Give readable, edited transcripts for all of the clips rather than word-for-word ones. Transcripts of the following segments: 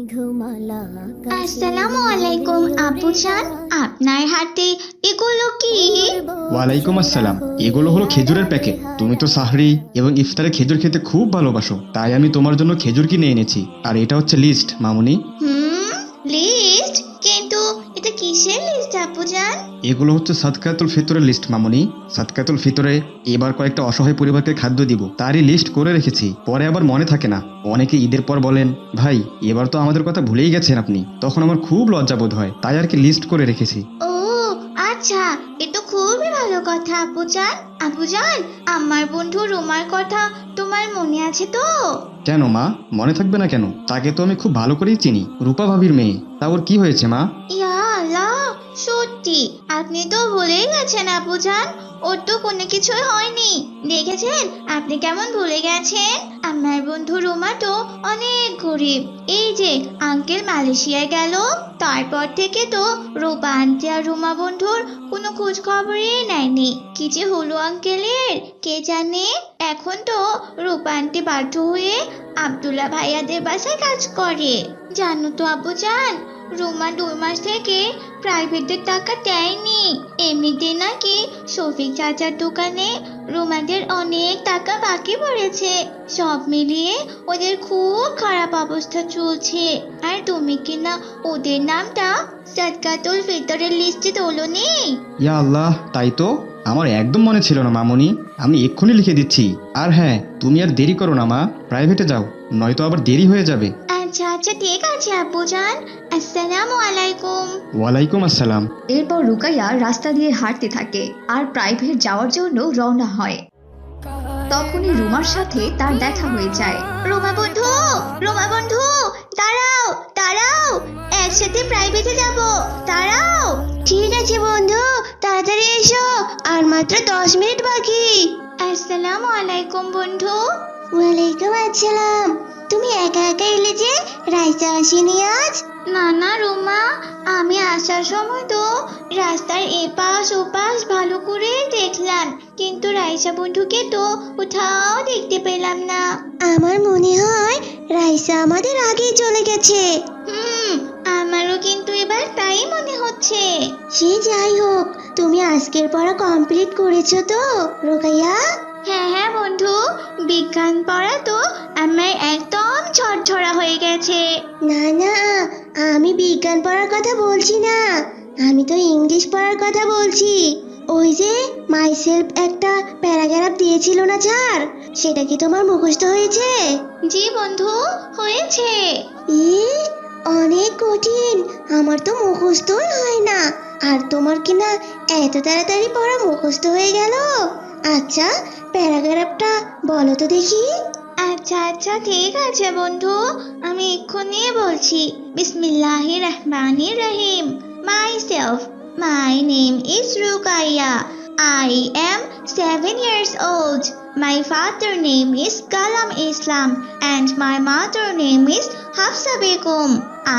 আসসালামু আলাইকুম আব্বুজান, আপনার হাতে এগুলো কি? ওয়ালাইকুম আসসালাম। এগুলো হলো খেজুরের প্যাকেট। তুমি তো সাহরি এবং ইফতারে খেজুর খেতে খুব ভালোবাসো, তাই আমি তোমার জন্য খেজুর কিনে এনেছি। আর এটা হচ্ছে লিস্ট, মামুনি। লিস্ট? কিন্তু এটা কিসের লিস্ট আব্বুজান? এগুলো হচ্ছে সাদকাতুল ফিতরের লিস্ট, মামুনি। সাদকাতুল ফিতরে এবার কয়েকটা অসহায় পরিবারকে খাদ্য দিব, তারই লিস্ট করে রেখেছি। পরে আবার মনে থাকে না। অনেকে ঈদের পর বলেন, ভাই এবার তো আমাদের কথা ভুলেই গেছেন আপনি। তখন আমার খুব লজ্জা বোধ হয়, তাই আর কি লিস্ট করে রেখেছি। ও আচ্ছা, এ তো খুবই ভালো কথা আব্বুজান। আব্বুজান, আমার বন্ধু রোমার কথা তোমার মনে আছে তো? কেন মা, মনে থাকবে না কেন? তাকে তো আমি খুব ভালো করেই চিনি, রূপা ভাবির মেয়ে। তা ওর কি হয়েছে মা? ইয়া আল্লাহ, সত্যি আপনি তো ভুলেই গেছেন আব্বুজান। ওর তো কোনো কিছুই হয়নি। দেখেছেন আপনি কেমন ভুলে গেছেন? আমার বন্ধু রোমা তো অনেক গরিব। এই যে আঙ্কেল মালয়েশিয়ায় গেল, তারপর থেকে তো রূপা আন্টি আর রোমা বন্ধুর কোনো খোঁজ খবরই নেয়নি। কি যে হলো আঙ্কেলের কে জানে। এখন তো রূপা আন্টি বাধ্য হয়ে আব্দুল্লাহ ভাইয়াদের বাসায় কাজ করে। জানো তো আব্বুজান, রোমা 2 মাস থেকে প্রাইভেটের টাকা দেয়নি। এমনিতে নাকি শফিক চাচার দোকানে রোমাদের অনেক টাকা বাকি পড়েছে। সব মিলিয়ে ওদের খুব খারাপ অবস্থা চলছে। আর তুমি কিনা ওদের নামটা সাদকাতুল ফিতরের লিস্টে তোলোনি। ইয়া আল্লাহ, তাই তো আমার একদম মনে ছিল না মামুনি। আমি এক্ষুনি লিখে দিচ্ছি। আর হ্যাঁ, তুমি আর দেরি করো না মা, প্রাইভেটে যাও, নয়তো আবার দেরি হয়ে যাবে। আচ্ছা আচ্ছা ঠিক আছে আব্বুজান। আসসালামু আলাইকুম। ওয়ালাইকুম আসসালাম। এরপর রুকাইয়া রাস্তা দিয়ে হাঁটতে থাকে আর প্রাইভেট যাওয়ার জন্য রওনা হয়। তখনই রুমার সাথে তার দেখা হয়ে যায়। রোমা বন্ধু, রোমা বন্ধু, দাঁড়াও দাঁড়াও, একসাথে প্রাইভেটে যাব, দাঁড়াও। ঠিক আছে বন্ধু, তাড়াতাড়ি এসো, আর মাত্র 10 মিনিট বাকি। আসসালামু আলাইকুম বন্ধু। ওয়ালাইকুম আসসালাম। তুমি একা একা এলে যে, রাইসা আসেনি আজ? না না রোমা, আমি আসার সময় তো রাস্তার এপাশ ওপাশ ভালো করে দেখলাম, কিন্তু রাইসা বন্ধুকে তো কোথাও দেখতে পেলাম না। আমার মনে হয় রাইসা আমাদের আগেই চলে গেছে। আমারও কিন্তু এবার তাই মনে হচ্ছে। সে যাই হোক, তুমি আজকের পড়া কমপ্লিট করেছো তো রোকাইয়া? হ্যাঁ হ্যাঁ বন্ধু, বিজ্ঞান পড়া তো আমার একদম ঝরঝরা হয়ে গেছে। না না, আমি বিজ্ঞান পড়ার কথা বলছি না, আমি তো ইংলিশ পড়ার কথা বলছি। ওই যে মাইসেলফ একটা প্যারাগ্রাফ দিয়েছিল না স্যার, সেটা কি তোমার মুখস্থ হয়েছে? জি বন্ধু, হয়েছে। অনেক কঠিন, আমার তো মুখস্থই হয় না। আর তোমার কিনা এত তাড়াতাড়ি পড়া মুখস্থ হয়ে গেল। আচ্ছা, প্যারাগ্রাফটা বলো তো দেখি। আচ্ছা আচ্ছা ঠিক আছে বন্ধু, আমি এক্ষুনি বলছি। বিসমিল্লাহির রহমানির রহিম। Myself, my name is Rukaya. I am 7 years old. My father name is Kalam Islam and my mother name is Hafsa Begum.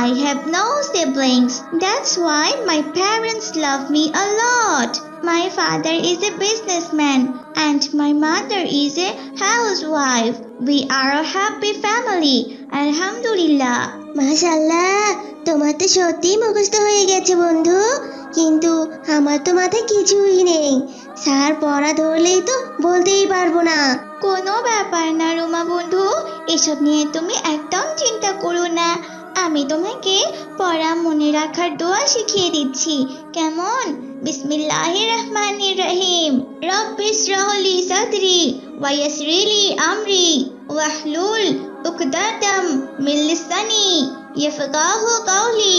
I have no siblings. That's why my parents love me a lot. My father is a businessman and my mother is a housewife. We are a happy family. Alhamdulillah. মাশাআল্লাহ, তোমার তো সত্যি মুখস্থ হয়ে গেছে বন্ধু, কিন্তু আমার তো মাথায় কিছুই নেই। স্যার পড়া ধরলেই তো বলতেই পারবো না। কোনো ব্যাপার না রুমা বন্ধু, এসব নিয়ে তুমি একদম চিন্তা করো না। আমি তোমাকে পড়া মনে রাখার দোয়া শিখিয়ে দিচ্ছি, কেমন? বিসমিল্লাহির রহমানির রহিম। রব্বিশ রাহলি সাদরি ওয়া ইয়াসরিলি আমরি ওয়াহলুল উকদাতাম মিন লিসানি ইয়াফকাহু কাওলি।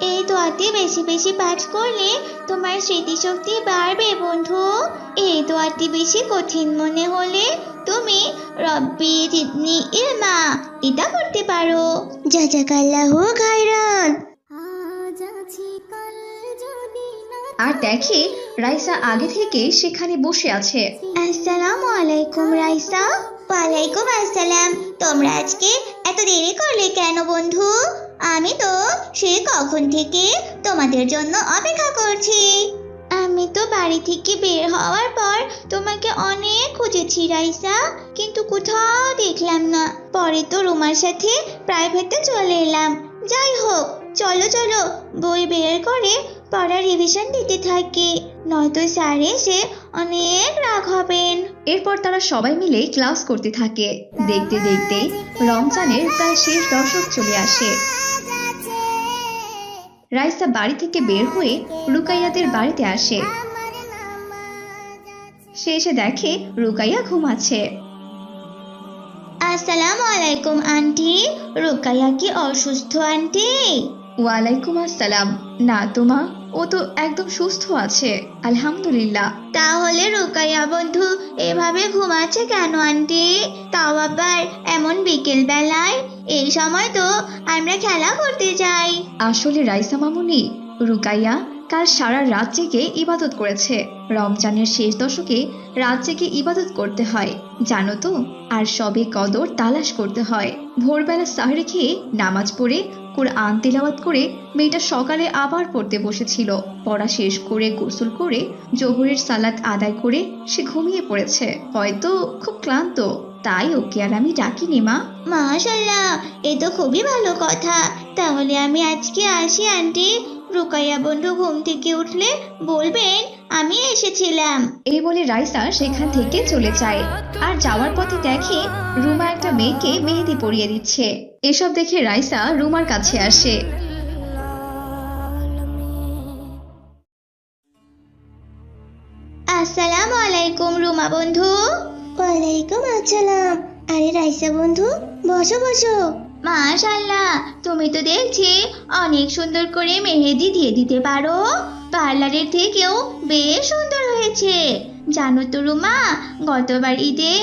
এই দোয়াটি বেশি বেশি পাঠ করলে তোমার স্মৃতিশক্তি বাড়বে বন্ধু। এই দোয়াটি বেশি কঠিন মনে হলে তুমি রব্বি জিদনি ইলমা এটা করতে পারো। জাযাকাল্লাহু খাইরান। আর দেখে রাইসা আগে থেকে সেখানে বসে আছে। আসসালামু আলাইকুম রাইসা। ওয়ালাইকুম আসসালাম। তোমরা আজকে এত দেরি করলে কেন বন্ধু? আমি তো সে কখন থেকে তোমাদের জন্য অপেক্ষা করছি। আমি তো বাড়ি থেকে বের হওয়ার পর তোমাকে অনেক খুঁজেছি রাইসা, কিন্তু কোথাও দেখলাম না। পরে তো রুমার সাথে প্রাইভেটে চলে এলাম, যাই হোক, চলো চলো বই বের করে পড়া রিভিশন দিতে থাকি, নয়তো স্যার এসে অনেক রাগ হবেন। এরপর তারা সবাই মিলে ক্লাস করতে থাকে। দেখতে দেখতে রমজানের প্রায় শেষ দশক চলে আসে। রাইসা বাড়ি থেকে বের হয়ে রুকাইয়াদের বাড়িতে আসে। সে এসে দেখে রুকাইয়া ঘুমাচ্ছে। আসসালামু আলাইকুম আন্টি, রুকাইয়া কি অসুস্থ আন্টি? ওয়ালাইকুম আসসালাম। না তো মা, ও তো একদম সুস্থ আছে, আলহামদুলিল্লাহ। তাহলে রুকাইয়া বন্ধু এভাবে ঘুমাচ্ছে কেন আন্টি? তাও আবার এমন বিকেল বেলায়? এই সময় তো আমরা খেলা করতে যাই। আসলে রাইসা মামুনি, রুকাইয়া কাল সারা রাত জেগে ইবাদত করেছে। রমজানের শেষ দশকে রাত জেগে ইবাদত করতে হয়, জানো তো। আর সবে কদর তালাশ করতে হয়। ভোরবেলা সাহরি খেয়ে নামাজ পড়ে কোরআন তিলাওয়াত করে মেয়েটা সকালে আবার পড়তে বসেছিল। পড়া শেষ করে গোসল করে জোহরের সালাত আদায় করে সে ঘুমিয়ে পড়েছে। হয়তো খুব ক্লান্ত, তাই ওকে আর আমি ডাকিনি মা। মাশাআল্লাহ, এ তো খুবই ভালো কথা। তাহলে আমি আজকে আসি আন্টি। রুকাইয়া বন্ধু ঘুম থেকে উঠলে বলবেন আমি এসেছিলাম। এই বলে রাইসা সেখান থেকে চলে যায়। আর যাওয়ার পথে দেখে রুমা একটা মেয়েকে মেহেদি পরিয়ে দিচ্ছে। এসব দেখে রাইসা রুমার কাছে আসে। আসসালামু আলাইকুম রুমা বন্ধু। ওয়ালাইকুম আসসালাম। আরে রাইসা বন্ধু, বসো বসো। মাশাআল্লাহ, তুমি তো দেখছি অনেক সুন্দর করে মেহেদি দিয়ে দিতে পারো। পার্লারের থেকেও বেশ সুন্দর হয়েছে। জানো তো রুমা, গতবার ঈদে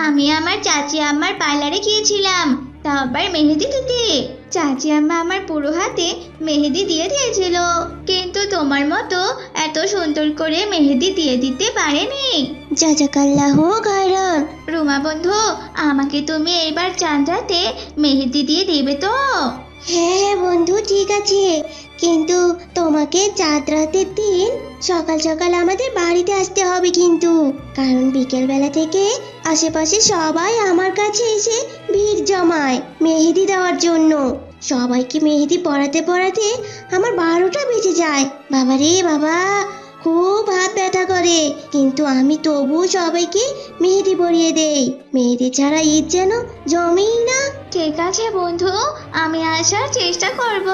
আমি আমার চাচি আম্মার পার্লারে গিয়েছিলাম, তাও আবার মেহেদি দিতে। চাচি আম্মা আমার পুরো হাতে মেহেদি দিয়ে দিয়েছিল, কিন্তু তোমার মতো এত সুন্দর করে মেহেদি দিয়ে দিতে পারেনি। জাজাকাল্লাহু খায়রান। রুমা বন্ধু, আমাকে তুমি এবার চাঁদ রাতে মেহেদি দিয়ে দেবে তো? হ্যাঁ বন্ধু, ঠিক আছে, কিন্তু তোমাকে চাঁদ রাতের দিন সকাল সকাল আমাদের বাড়িতে আসতে হবে কিন্তু, কারণ বিকেল বেলা থেকে আশেপাশে সবাই আমার কাছে এসে ভিড় জমায় মেহেদি দেওয়ার জন্য। সবাইকে মেহেদি পরাতে পরাতে আমার 12টা বেজে যায়। বাবা রে বাবা, খুব হাত ব্যথা করে, কিন্তু আমি তবু সবাইকে মেহেদি পরিয়ে দেই। মেহেদি ছাড়া ঈদ যেন জমেই না। ঠিক আছে বন্ধু, আমি আসার চেষ্টা করব।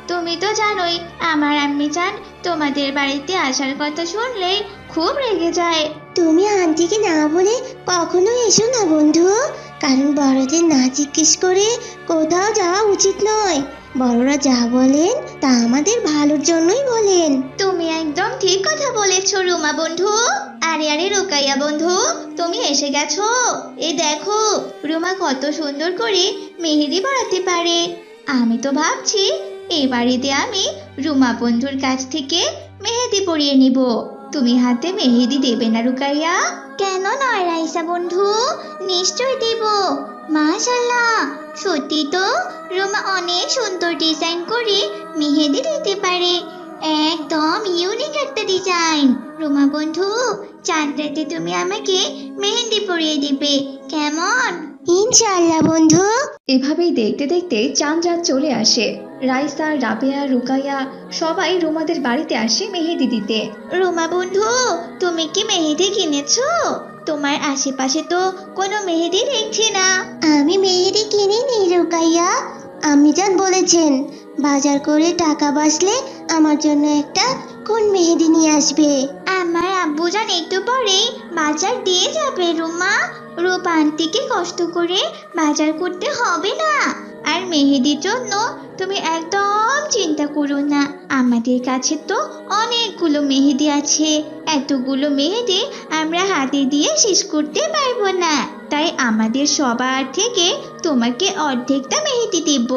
তুমি তো জানোই আমার আম্মি জান তোমাদের বাড়িতে আসার কথা শুনলেই খুব রেগে যায়। তুমি আন্টিকে না বলে কখনো এসো না বন্ধু, কারণ বড়দের না জিজ্ঞেস করে কোথাও যাওয়া উচিত নয়। বড়রা যা বলেন তা আমাদের ভালোর জন্যই বলেন। তুমি একদম ঠিক কথা বলেছো রুমা বন্ধু। আরে আরে রুকাইয়া বন্ধু, তুমি এসে গেছো। এই দেখো রুমা কত সুন্দর করে মেহেদি পরাতে পারে। আমি তো ভাবছি এই বাড়িতে আমি রুমা বন্ধুর কাছ থেকে মেহেদি পরিয়ে নিব। তুমি হাতে মেহেদি দেবে না রুকাইয়া? কেন নয় রাইসা বন্ধু, নিশ্চয় দেব। মাশাআল্লাহ, সত্যি তো রুমা অনেক সুন্দর ডিজাইন করে মেহেদি দিতে পারে। একদম ইউনিক একটা ডিজাইন। রুমা বন্ধু, চাঁদ রাতে তুমি আমাকে মেহেদি পরিয়ে দিবে, কেমন? ইনশাআল্লাহ বন্ধু। এভাবেই দেখতে দেখতে চাঁদ রাত চলে আসে। রাইসা, রাবেয়া, রুকাইয়া সবাই রুমাদের বাড়িতে আসে মেহেদি দিতে। রুমা বন্ধু, তুমি কি মেহেদি কিনেছো? তোমার আশেপাশে তো কোনো মেহেদি দেখছি না। আমি মেহেদি কিনিনি রুকাইয়া, আম্মি জান বলেছেন বাজার করে টাকা বাঁচলে আমার জন্য একটা কোন মেহেদি নিয়ে আসবে। আমার আব্বু জান একটু পরেই বাজার দিয়ে যাবে রুমা। রূপা আন্টিকে কষ্ট করে বাজার করতে হবে না। আর মেহেদির জন্য তুমি একদম চিন্তা করো না, আমাদের কাছে তো অনেকগুলো মেহেদি আছে। এতগুলো মেহেদি আমরা হাতে দিয়ে শেষ করতে পারবো না, তাই আমাদের সবার থেকে তোমাকে অর্ধেকটা মেহেদি দেব।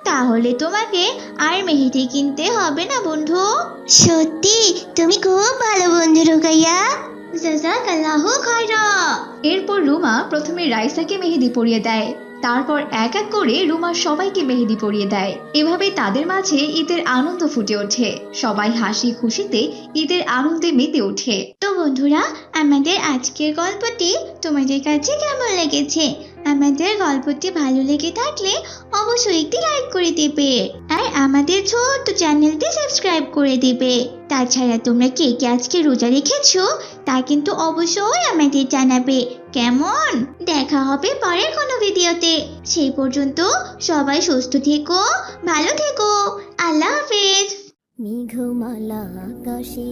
তাহলে তোমাকে আর মেহেদি কিনতে হবে না বন্ধু। সত্যি তুমি খুব ভালো বন্ধু রুকাইয়া, জাযাকাল্লাহু খায়রা। এরপর রুমা প্রথমে রাইসাকে মেহেদি পরিয়ে দেয়, তারপর এক এক করে রুমা সবাইকে মেহেদি পরিয়ে দেয়। এভাবে তাদের মাঝে ঈদের আনন্দ ফুটে ওঠে। সবাই হাসি খুশিতে ঈদের আনন্দে মেতে ওঠে। তো বন্ধুরা, আমাদের আজকের গল্পটি তোমাদের কাছে কেমন লেগেছে আমাদের গল্পটি ভালো লেগে থাকলে অবশ্যই একটি লাইক করে দেবে আর আমাদের ছোট্ট চ্যানেলটি সাবস্ক্রাইব করে দেবে। তাছাড়া তোমরা কে কে আজকে রোজা রেখেছো তা কিন্তু অবশ্যই আমাদের জানাবে। কেমন? দেখা হবে পরের কোনো ভিডিওতে। সেই পর্যন্ত সবাই সুস্থ থেকো, ভালো থেকো। আল্লাহ হাফেজ। মেঘমালা আকাশে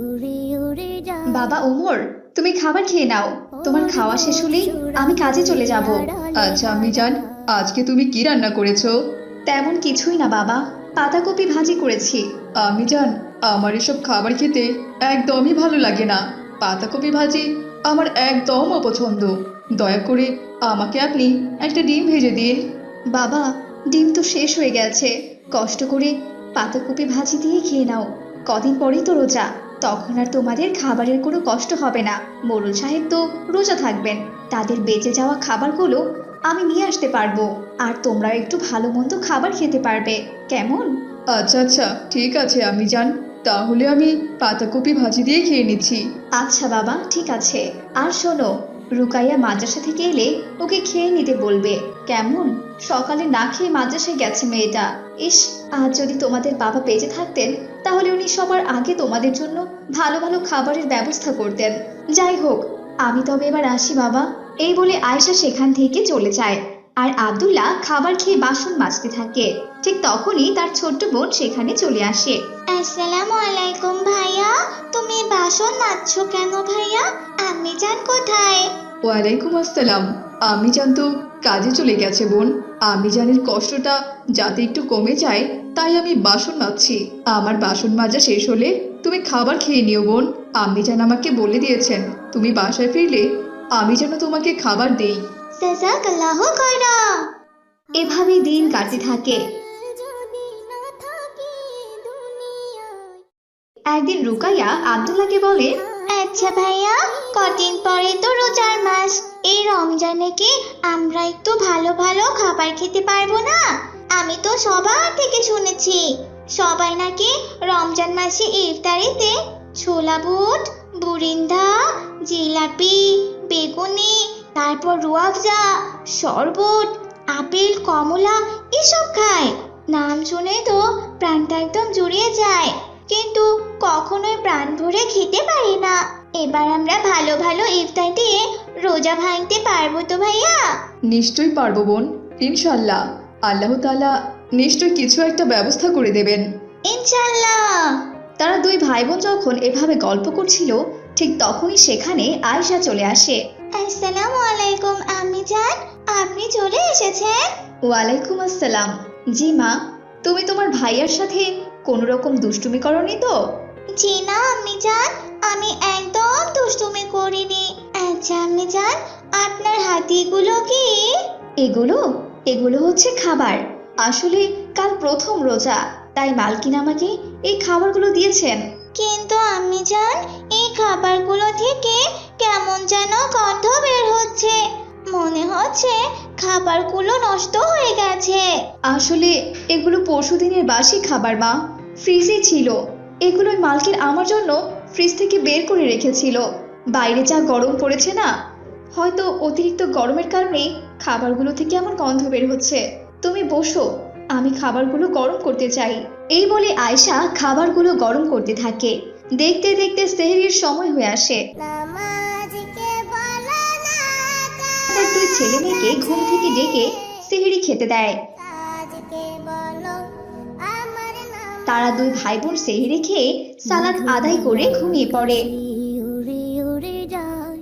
উড়ে উড়ে যায়। বাবা ওমর, তুমি খাবার খেয়ে নাও। তোমার খাওয়া শেষ হলেই আমি কাজে চলে যাব। আচ্ছা আম্মি জান, আজকে তুমি কি রান্না করেছো? তেমন কিছুই না বাবা, পাতাকপি ভাজি করেছি। আম্মি জান, আমার এসব খাবার খেতে একদমই ভালো লাগে না। পাতাকপি ভাজি আমার একদম অপছন্দ। দয়া করে আমাকে আপনি একটা ডিম ভেজে দিন। বাবা, ডিম তো শেষ হয়ে গেছে। কষ্ট করে পাতাকপি ভাজি দিয়ে খেয়ে নাও। কদিন পরেই তো রোজা, তখন আর তোমাদের খাবারের কোনো কষ্ট হবে না। মোড়ল সাহেব তো রোজা থাকবেন, তাদের বেঁচে যাওয়া খাবারগুলো আমি নিয়ে আসতে পারবো। আর তোমরা একটু ভালো মন্দ খাবার খেতে পারবে। কেমন? আচ্ছা আচ্ছা, ঠিক আছে আম্মি জান, তাহলে আমি পাতাকপি ভাজি দিয়ে খেয়ে নিচ্ছি। আচ্ছা বাবা, ঠিক আছে। আর শোনো, রুকাইয়া মাদ্রাসা থেকে এলে ওকে খেয়ে নিতে বলবে। কেমন? সকালে না খেয়ে মাদ্রাসায় গেছে মেয়েটা। ইস, আজ যদি তোমাদের বাবা বেঁচে থাকতেন তাহলে উনি সবার আগে তোমাদের জন্য ভালো ভালো খাবারের ব্যবস্থা করতেন। যাই হোক, আমি তবে এবার আসি বাবা। এই বলে আয়েশা সেখান থেকে চলে যায়। আর আব্দুল্লাহ খাবার খেয়ে বাসন মাজতে থাকে। ঠিক তখনই তার ছোট্ট বোন সেখানে চলে আসে। আসসালামু আলাইকুম ভাইয়া। তুমি বাসন মাজছো কেন ভাইয়া? আম্মি জান কোথায়? ওয়ালাইকুম আসসালাম। আম্মি জান তো কাজে চলে গেছে বোন। আম্মি জানের কষ্টটা যাতে একটু কমে যায় তাই আমি বাসন মাজছি। আমার বাসন মাজা শেষ হলে তুমি খাবার খেয়ে নিও বোন। আম্মি জান আমাকে বলে দিয়েছেন তুমি বাসায় ফিরলে আমি যেন তোমাকে খাবার দেই। জাযাকাল্লাহু খায়রা। এভাবেই দিন কাটতে থাকে। যদি না থাকি দুনিয়ায়। একদিন রুকাইয়া আব্দুল্লাহকে বলে, আচ্ছা ভাইয়া, কদিন পরে তো রোজার মাস। এই রমজানে কি আমরা একটু ভালো ভালো খাবার খেতে পারবো না? আমি তো সবার থেকে শুনেছি সবাই নাকি রমজান মাসে ইফতারিতে ছোলা বুট, বুরিন্দা, জিলাপি, বেগুনি, তারপর রুয়াফজা, শরবত, আপেল, কমলা এসব খায়। নাম শুনে তো প্রাণটা একদম জুড়িয়ে যায়, কিন্তু কখনোই প্রাণ ভরে খেতে পারি না। এবার আমরা ভালো ভালো ইফতার দিয়ে রোজা ভাঙতে পারবো তো ভাইয়া? নিশ্চয়ই পারবো বোন, ইনশাল্লাহ। আল্লাহ তাআলা নিশ্চয় কিছু একটা ব্যবস্থা করে দেবেন। ইনশাল্লাহ। তারা দুই ভাই বোন যখন এভাবে গল্প করছিল ঠিক তখনই সেখানে আয়েশা চলে আসে। আসসালামু আলাইকুম আম্মি জান, আপনি চলে এসেছেন? ওয়ালাইকুম আসসালাম। জি মা, তুমি তোমার ভাইয়ার সাথে কোনো রকম দুষ্টুমি করনি তো? জি না আম্মি জান, আমি একদম দুষ্টুমি করিনি। আচ্ছা আম্মি জান, আপনার হাতিগুলো কি? এগুলো এগুলো হচ্ছে খাবার। আসলে কাল প্রথম রোজা, তাই মালকিন আমাকে এই খাবারগুলো দিয়েছেন। কিন্তু আম্মি জান, এই খাবারগুলো থেকে কেমন যেন গন্ধ বের হচ্ছে। মনে হচ্ছে খাবারগুলো নষ্ট হয়ে গেছে। আসলে এগুলো পরশুদিনের বাসি খাবার মা, ফ্রিজে ছিল। এগুলোই মালকিন আমার জন্য ফ্রিজ থেকে বের করে রেখেছিল। বাইরে যা গরম পড়েছে না, হয়তো অতিরিক্ত গরমের কারণে খাবারগুলো থেকে এমন গন্ধ বের হচ্ছে। তুমি বসো, আমি খাবারগুলো গরম করতে চাই। এই বলে আয়েশা খাবারগুলো গরম করতে থাকে। দেখতে দেখতে সেহরির সময় হয়ে আসে। নামাজকে বলো না তার দুই ছেলে মেয়েকে ঘুম থেকে ডেকে সেহরি খেতে দেয়। কাজকে বলো আমার নাম। তারা দুই ভাই বোন সেহরি খেয়ে সালাত আদায় করে ঘুমিয়ে পড়ে। উড়ে উড়ে যায়।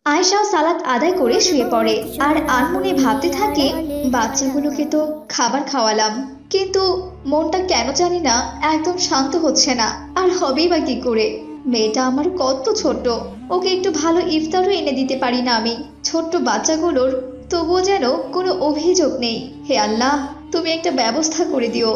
আয়েশাও সালাত আদায় করে শুয়ে পড়ে আর আনমনে ভাবতে থাকে, বাচ্চাগুলোকে তো খাবার খাওয়ালাম, কিন্তু মনটা কেন জানি না একদম শান্ত হচ্ছে না। আর হবেই বা কি করে? মেয়েটা আমার কত ছোট, ওকে একটু ভালো ইফতারও এনে দিতে পারি না আমি। ছোট্ট বাচ্চাগুলোর তবুও যেন কোনো অভিযোগ নেই। হে আল্লাহ, তুমি একটা ব্যবস্থা করে দিও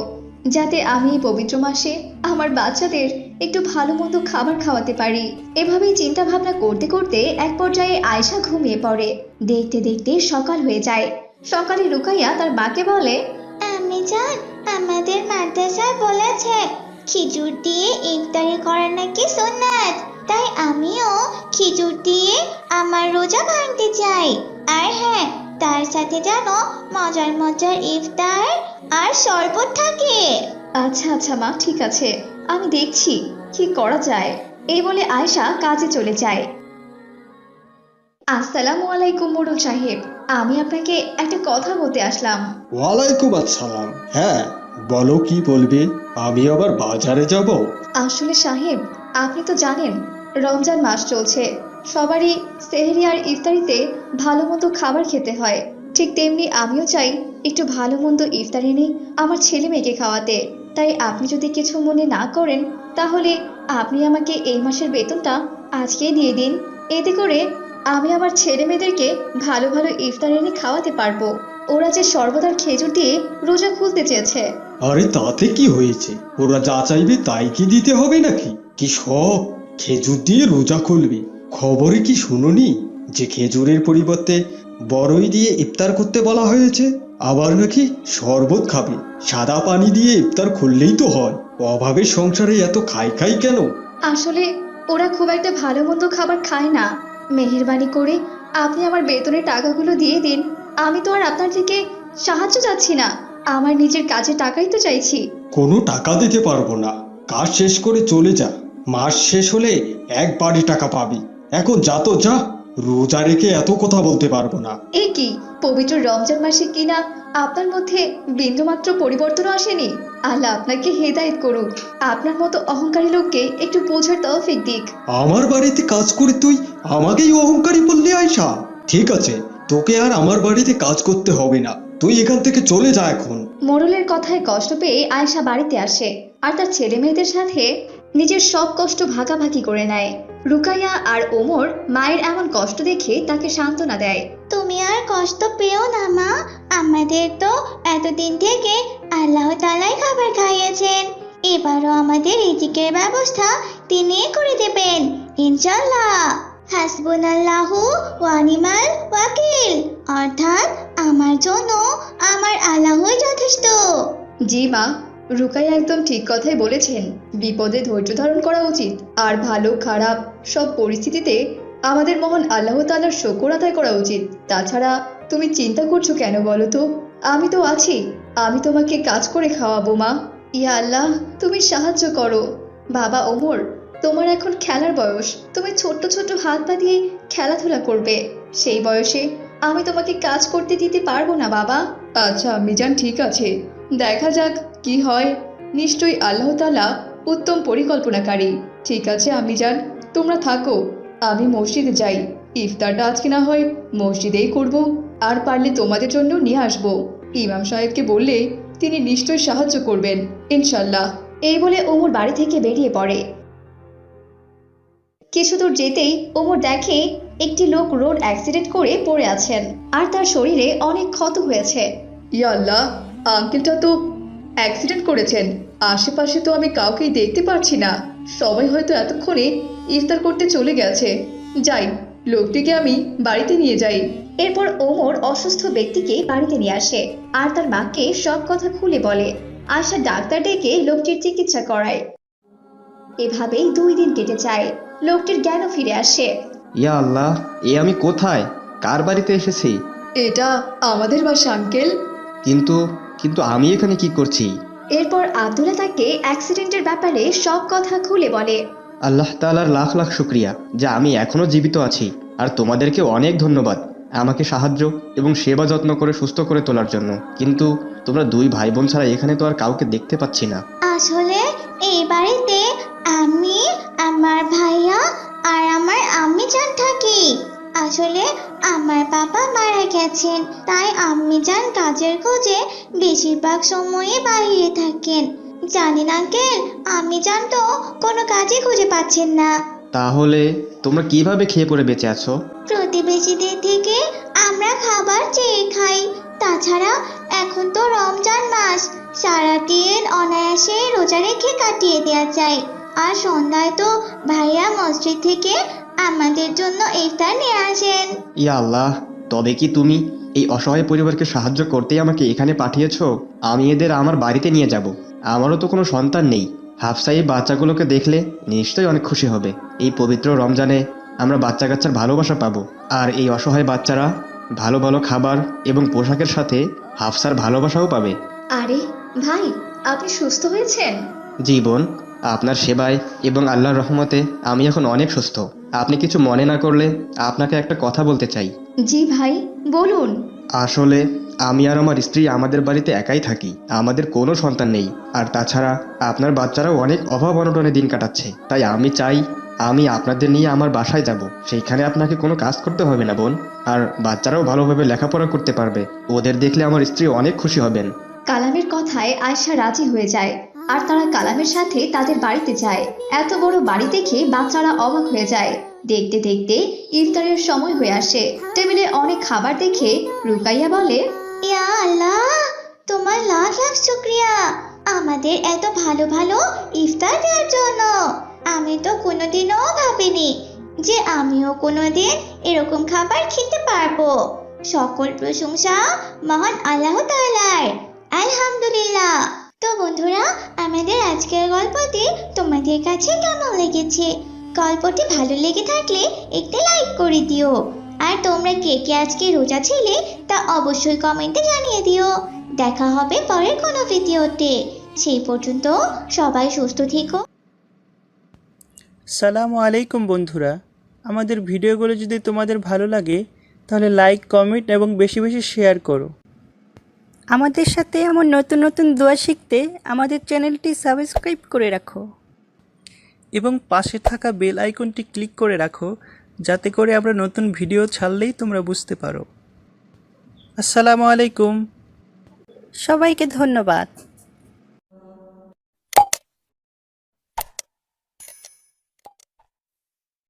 যাতে আমি এই পবিত্র মাসে আমার বাচ্চাদের একটু ভালো মন্দ খাবার খাওয়াতে পারি। এভাবেই চিন্তা ভাবনা করতে করতে এক পর্যায়ে আয়েশা ঘুমিয়ে পড়ে। দেখতে দেখতে সকাল হয়ে যায়। সকালে রুকাইয়া তার মাকে বলে, আম্মি জান, আমাদের মাদ্রাসায় বলেছে খিজুর দিয়ে ইফতারি করা নাকি সুন্নাত। তাই আমিও খিজুর দিয়ে আমার রোজা ভাঙতে চাই। আর হ্যাঁ, তার সাথে যেন মজার মজার ইফতার আর শরবত থাকে। আচ্ছা আচ্ছা মা, ঠিক আছে, আমি দেখছি কি করা যায়। এই বলে আয়শা কাজে চলে যায়। আসসালামু আলাইকুম মোড়ল সাহেব, আমি আপনাকে একটা কথা বলতে আসলাম। ওয়ালাইকুম আসসালাম। হ্যাঁ, বলো কি বলবে। আমি আবার বাজারে যাব। আসলে সাহেব, আপনি তো জানেন রমজান মাস চলছে, সবারই সেহরি আর ইফতারিতে ভালো মন্দ খাবার খেতে হয়। ঠিক তেমনি আমিও চাই একটু ভালো মন্দ ইফতার এনে আমার ছেলে মেয়েকে খাওয়াতে। তাই আপনি যদি কিছু মনে না করেন, তাহলে আপনি আমাকে এই মাসের বেতনটা আজকেই দিয়ে দিন। এতে করে আমি আমার ছেলে মেয়েদেরকে ভালো ভালো ইফতার এনে খাওয়াতে পারবো। ওরা যে শরবত আর খেজুর দিয়ে রোজা খুলতে চেয়েছে। আরে তাতে কি হয়েছে? ওরা যা চাইবে তাই কি দিতে হবে নাকি? কি সব খেজুর দিয়ে রোজা খুলবে? খবরে কি শুনোনি যে খেজুরের পরিবর্তে বড়ই দিয়ে ইফতার করতে বলা হয়েছে? আবার নাকি শরবত খাবে। সাদা পানি দিয়ে ইফতার খুললেই তো হয়। অভাবের সংসারে এত খাই খাই কেন? আসলে ওরা খুব একটা ভালো মন্দ খাবার খায় না। মেহেরবানি করে আপনি আমার বেতনের টাকাগুলো দিয়ে দিন। আমি তো আর আপনার থেকে সাহায্য চাচ্ছি না, আমার নিজের কাজের টাকাই তো চাইছি। কোনো টাকা দিতে পারবো না। কাজ শেষ করে চলে যা। মাস শেষ হলে একবারই টাকা পাবি। এখন যা তো যা। রোজা রেখে এত কথা বলতে পারবো না। এ কি, পবিত্র রমজান মাসে কিনা আপনার মধ্যে বিন্দুমাত্র পরিবর্তনও আসেনি? আল্লাহ আপনাকে হেদায়েত করুক, আপনার মতো অহংকারী লোককে একটু বোঝার তৌফিক দিক। আমার বাড়িতে কাজ করে তুই আমাকেই অহংকারী বললি আয়শা? ঠিক আছে, তোকে আর আমার বাড়িতে কাজ করতে হবে না। তুই এখান থেকে চলে যা এখন। মোড়লের কথায় কষ্ট পেয়ে আয়েশা বাড়িতে আসে আর তার ছেলে মেয়েদের সাথে নিজের সব কষ্ট ভাগাভাগি করে নেয়। রুকাইয়া আর ওমর মায়ের এমন কষ্ট দেখে তাকে সান্ত্বনা দেয়। তুমি আর কষ্ট পেও না মা, আমাদের তো এতদিন থেকে আল্লাহ তাআলাই খাবার খাইয়েছেন, এবারও আমাদের রিজিকের ব্যবস্থা তিনিই করে দেবেন ইনশাআল্লাহ। হাসবুনাল্লাহু ওয়া নিমাল ওয়াকিল, অর্থাৎ আমার জন্য আমার আল্লাহই যথেষ্ট। জি মা, রুকাইয়া একদম ঠিক কথাই বলেছেন। বিপদে ধৈর্য ধারণ করা উচিত, আর ভালো খারাপ সব পরিস্থিতিতে আমাদের মহান আল্লাহ তাআলার শুকর আদায় করা উচিত। তাছাড়া তুমি চিন্তা করছো কেন বলো তো? আমি তো আছি, আমি তোমাকে কাজ করে খাওয়াবো মা। ইয়া আল্লাহ, তুমি সাহায্য করো। বাবা ওমর, তোমার এখন খেলার বয়স, তুমি ছোট্ট ছোট্ট হাত পা দিয়ে খেলাধুলা করবে। সেই বয়সে আমি তোমাকে কাজ করতে দিতে পারবো না বাবা। আচ্ছা আম্মিজান, ঠিক আছে, দেখা যাক কি হয়। নিশ্চয়ই আল্লাহ তাআলা উত্তম পরিকল্পনাকারী। ঠিক আছে আম্মিজান, তোমরা থাকো, আমি মসজিদে যাই। ইফতারটা আজকে না হয় মসজিদেই করব, আর পারলে তোমাদের জন্য নিয়ে আসব। ইমাম সাহেবকে বললে তিনি নিশ্চয়ই সাহায্য করবেন ইনশাল্লাহ। এই বলে ওমর বাড়ি থেকে বেরিয়ে পড়ে। কিছু দূর যেতেই ওমর দেখে একটি লোক রোড অ্যাক্সিডেন্ট করে পড়ে আছেন আর তার শরীরে অনেক ক্ষত হয়েছে। ইয়া আল্লাহ, আঙ্কেলটা তো অ্যাক্সিডেন্ট করেছেন। আশেপাশে তো আমি কাউকেই দেখতে পাচ্ছি না, সবাই হয়তো এতক্ষণে ইফতার করতে চলে গেছে। যাই, লোকটিকে আমি বাড়িতে নিয়ে যাই। এরপর ওমর অসুস্থ ব্যক্তিকে বাড়িতে নিয়ে আসে আর তার মাকে সব কথা খুলে বলে। আশা ডাক্তার ডেকে লোকটির চিকিৎসা করায়। এভাবেই 2 দিন কেটে যায়। লোকটির জ্ঞানও ফিরে আসে। ইয়া আল্লাহ, এ আমি কোথায়, কার বাড়িতে এসেছি? এটা আমাদের বাসা আঙ্কেল। কিন্তু কিন্তু আমি এখানে কি করছি? এরপর আব্দুল্লাহ তাকে অ্যাক্সিডেন্টের ব্যাপারে সব কথা খুলে বলে। আল্লাহ তাআলার লাখ লাখ শুকরিয়া যে আমি এখনো জীবিত আছি, আর তোমাদেরকে অনেক ধন্যবাদ আমাকে সাহায্য এবং সেবা যত্ন করে সুস্থ করে তোলার জন্য। কিন্তু তোমরা 2 ভাই বোন ছাড়া এখানে তো আর কাউকে দেখতে পাচ্ছি না। আসলে এই বাড়িতে আমি, আমার ভাইয়া আর আমার আম্মি জান থাকি। আসলে আমার বাবা মারা গেছেন, তাই আম্মি জান কাজের খোঁজে বেশিরভাগ সময়ে বাইরে থাকেন। জানেন আঙ্কেল, আম্মি জান তো কোনো কাজই খুঁজে পাচ্ছেন না। তাহলে তোমরা কিভাবে খেয়ে পড়ে বেঁচে আছো? প্রতিবেশীদের থেকে আমরা খাবার চেয়ে খাই। তাছাড়া এখন তো রমজান মাস, সারাদিন অনায়াসে রোজা রেখে কাটিয়ে দেওয়া যায়। আর সন্ধ্যায় তো ভাইয়া মসজিদ থেকে আমাদের জন্য ইফতার নিয়ে আসেন। ইয়া আল্লাহ, তবে কি তুমি এই অসহায় পরিবারকে সাহায্য করতেই আমাকে এখানে পাঠিয়েছো? আমি এদের আমার বাড়িতে নিয়ে যাব। আমারও তো কোনো সন্তান নেই। হাফসা এই বাচ্চাগুলোকে দেখলে নিশ্চয়ই অনেক খুশি হবে। এই পবিত্র রমজানে আমরা বাচ্চা কাচ্চার ভালোবাসা পাবো, আর এই অসহায় বাচ্চারা ভালো ভালো খাবার এবং পোশাকের সাথে হাফসার ভালোবাসাও পাবে। আরে ভাই, আপনি সুস্থ হয়েছেন? জি বোন, আপনার সেবায় এবং আল্লাহর রহমতে আমি এখন অনেক সুস্থ। আপনি কিছু মনে না করলে আপনাকে একটা কথা বলতে চাই। জি ভাই, বলুন। আসলে আমি আর আমার স্ত্রী আমাদের বাড়িতে একাই থাকি, আমাদের কোনো সন্তান নেই। আর তাছাড়া আপনার বাচ্চারাও অনেক অভাব অনটনে দিন কাটাচ্ছে। তাই আমি চাই আমি আপনাদের নিয়ে আমার বাসায় যাব, সেইখানে আপনাকে কোনো কাজ করতে হবে না বোন। আর বাচ্চারাও ভালোভাবে লেখাপড়া করতে পারবে, ওদের দেখলে আমার স্ত্রী অনেক খুশি হবেন। কালামের কথায় আয়শা রাজি হয়ে যায় আর তারা কালামের সাথে তাদের বাড়িতে যায়। এত বড় বাড়ি দেখে বাচ্চারা অবাক হয়ে যায়। দেখতে দেখতে ইফতারের সময় হয়ে আসে। টেবিলে অনেক খাবার দেখে রুকাইয়া বলে, ইয়া আল্লাহ, তোমার লাখ লাখ শুক্রিয়া আমাদের এত ভালো ভালো ইফতার দেওয়ার জন্য। আমি তো কোনোদিনও ভাবিনি যে আমিও কোনোদিন এরকম খাবার খেতে পারবো। সকল প্রশংসা মহান আল্লাহ তাআলার। আলহামদুলিল্লাহ। তো বন্ধুরা, আমাদের আজকের গল্পটি তোমাদের কাছে কেমন লেগেছে? গল্পটি ভালো লেগে থাকলে একটা লাইক করে দিও। আর তোমরা কে কে আজকে রোজা ছিলে তা অবশ্যই কমেন্টে জানিয়ে দিও। দেখা হবে পরের কোনো ভিডিওতে। সেই পর্যন্ত সবাই সুস্থ থেকো। সালামু আলাইকুম বন্ধুরা, আমাদের ভিডিওগুলো যদি তোমাদের ভালো লাগে তাহলে লাইক, কমেন্ট এবং বেশি বেশি শেয়ার করো। আমাদের সাথে এমন নতুন নতুন দোয়া শিখতে আমাদের চ্যানেলটি সাবস্ক্রাইব করে রাখো এবং পাশে থাকা বেল আইকনটি ক্লিক করে রাখো, যাতে করে আমরা নতুন ভিডিও ছাড়লেই তোমরা বুঝতে পারো। আসসালামু আলাইকুম। সবাইকে ধন্যবাদ।